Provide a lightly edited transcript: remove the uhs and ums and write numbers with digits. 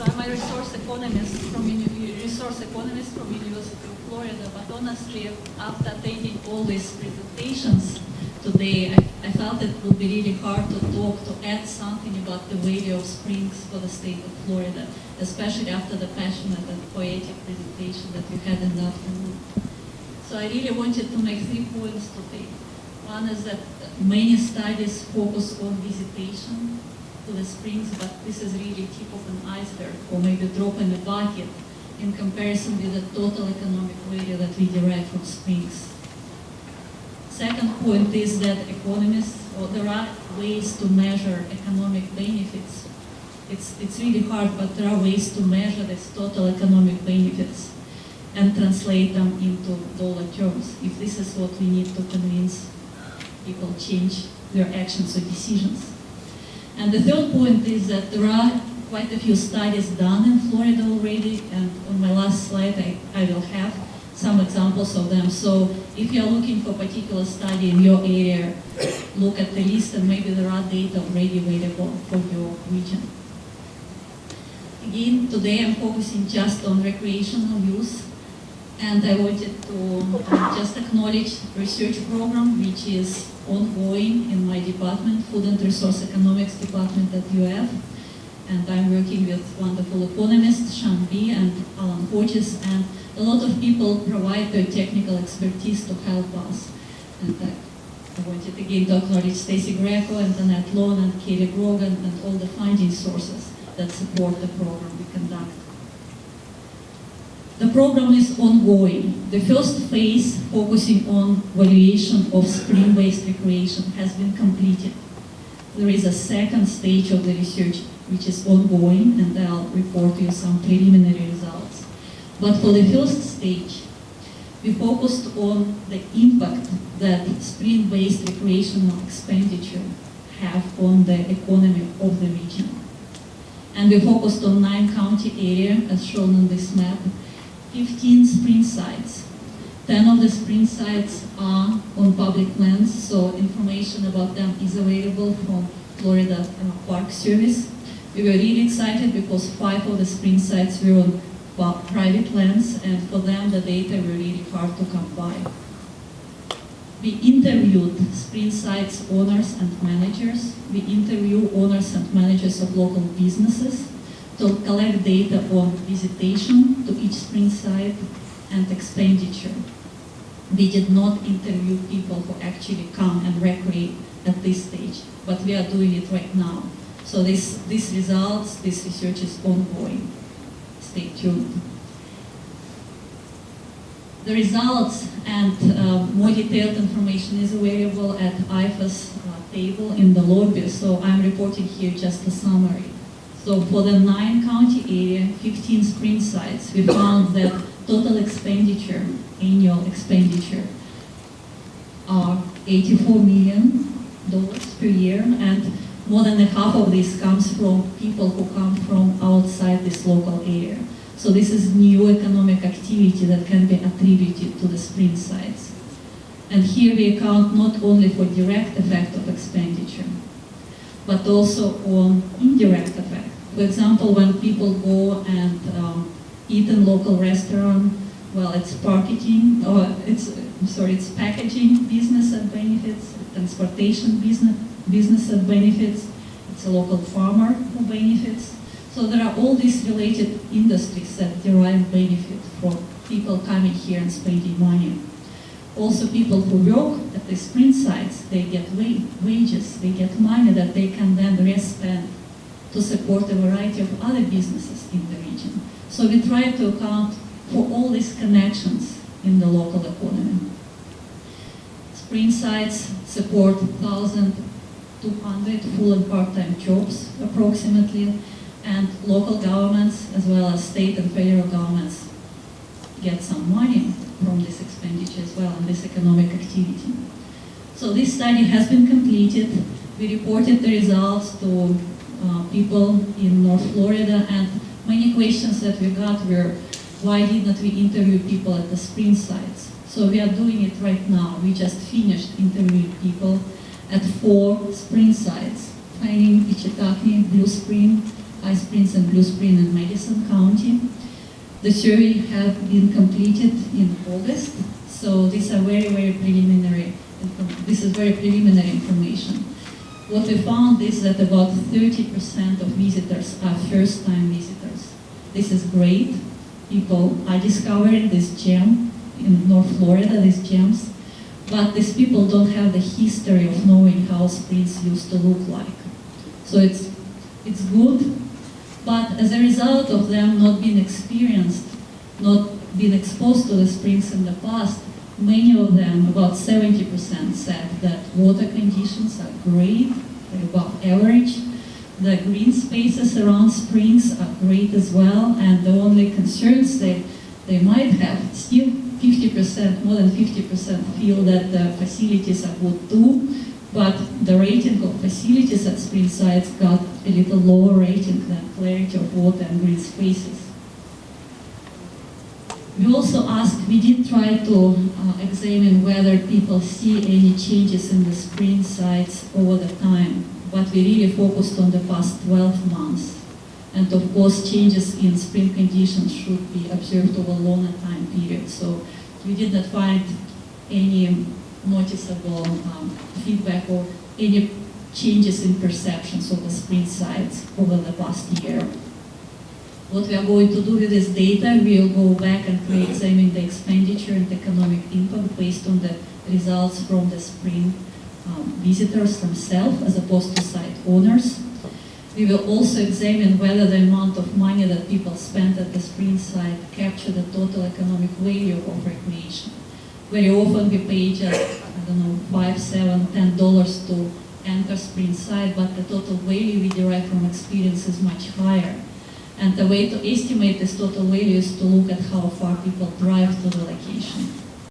I'm a resource economist from University of Florida, but honestly, after taking all these presentations today, I felt it would be really hard to add something about the value of springs for the state of Florida, especially after the passionate and poetic presentation that we had in the afternoon. So I really wanted to make 3 points today. One is that many studies focus on visitation to the springs, but this is really tip of an iceberg, or maybe drop in the bucket in comparison with the total economic value that we derive from springs. Second point is that there are ways to measure economic benefits. It's really hard, but there are ways to measure this total economic benefits and translate them into dollar terms, if this is what we need to convince people change their actions or decisions. And the third point is that there are quite a few studies done in Florida already, and on my last slide I will have some examples of them. So if you're looking for a particular study in your area, look at the list, and maybe there are data already available for your region. Again, today I'm focusing just on recreational use, and I wanted to just acknowledge research program which is ongoing in my department, Food and Resource Economics department at UF, and I'm working with wonderful economists, Sean B. and Alan Hodges, and a lot of people provide their technical expertise to help us. And I wanted again to acknowledge Stacy Greco and Annette Lone and Kelly Grogan and all the funding sources that support the program we conduct. The program is ongoing. The first phase, focusing on valuation of spring-based recreation, has been completed. There is a second stage of the research which is ongoing, and I'll report to you some preliminary results. But for the first stage, we focused on the impact that spring-based recreational expenditure have on the economy of the region. And we focused on 9 county areas, as shown on this map, 15 spring sites. 10 of the spring sites are on public lands, so information about them is available from Florida Park Service. We were really excited because 5 of the spring sites were on private lands, and for them the data were really hard to come by. We interviewed spring sites owners and managers. We interviewed owners and managers of local businesses to collect data on visitation to each spring site and expenditure. We did not interview people who actually come and recreate at this stage, but we are doing it right now. So this research is ongoing. Stay tuned. The results and more detailed information is available at IFAS table in the lobby, so I'm reporting here just a summary. So for the 9 county area, 15 spring sites, we found that total expenditure, annual expenditure, are $84 million per year, and more than half of this comes from people who come from outside this local area. So this is new economic activity that can be attributed to the spring sites. And here we account not only for direct effect of expenditure, but also on indirect effect. For example, when people go and eat in local restaurant, well, it's packaging, it's packaging business and benefits, transportation business and benefits, it's a local farmer who benefits. So there are all these related industries that derive benefit from people coming here and spending money. Also, people who work at the spring sites, they get wages, they get money that they can then re-spend to support a variety of other businesses in the region. So we try to account for all these connections in the local economy. Spring sites support 1,200 full and part-time jobs approximately, and local governments as well as state and federal governments get some money from this expenditure as well and this economic activity. So this study has been completed. We reported the results to people in North Florida, and many questions that we got were, why didn't we interview people at the spring sites? So we are doing it right now. We just finished interviewing people at 4 spring sites: Fanning, Pichitaki, Blue Spring, High Springs and Blue Spring in Madison County. The survey has been completed in August, so these are very preliminary. This is very preliminary information. What we found is that about 30% of visitors are first-time visitors. This is great. People are discovering this gem in North Florida, these gems, but these people don't have the history of knowing how springs used to look like. So it's good, but as a result of them not being experienced, not being exposed to the springs in the past, many of them, about 70%, said that water conditions are great, they're above average. The green spaces around springs are great as well, and the only concerns they might have, still 50%, more than 50% feel that the facilities are good too, but the rating of facilities at spring sites got a little lower rating than clarity of water and green spaces. We also asked, we did try to examine whether people see any changes in the spring sites over the time, but we really focused on the past 12 months. And of course, changes in spring conditions should be observed over a longer time period. So we did not find any noticeable feedback or any changes in perceptions of the spring sites over the past year. What we are going to do with this data, we will go back and re-examine the expenditure and economic impact based on the results from the spring visitors themselves as opposed to site owners. We will also examine whether the amount of money that people spend at the spring site capture the total economic value of recreation. Very often we pay just, $5, $7, $10 to enter spring site, but the total value we derive from experience is much higher. And the way to estimate this total value is to look at how far people drive to the location.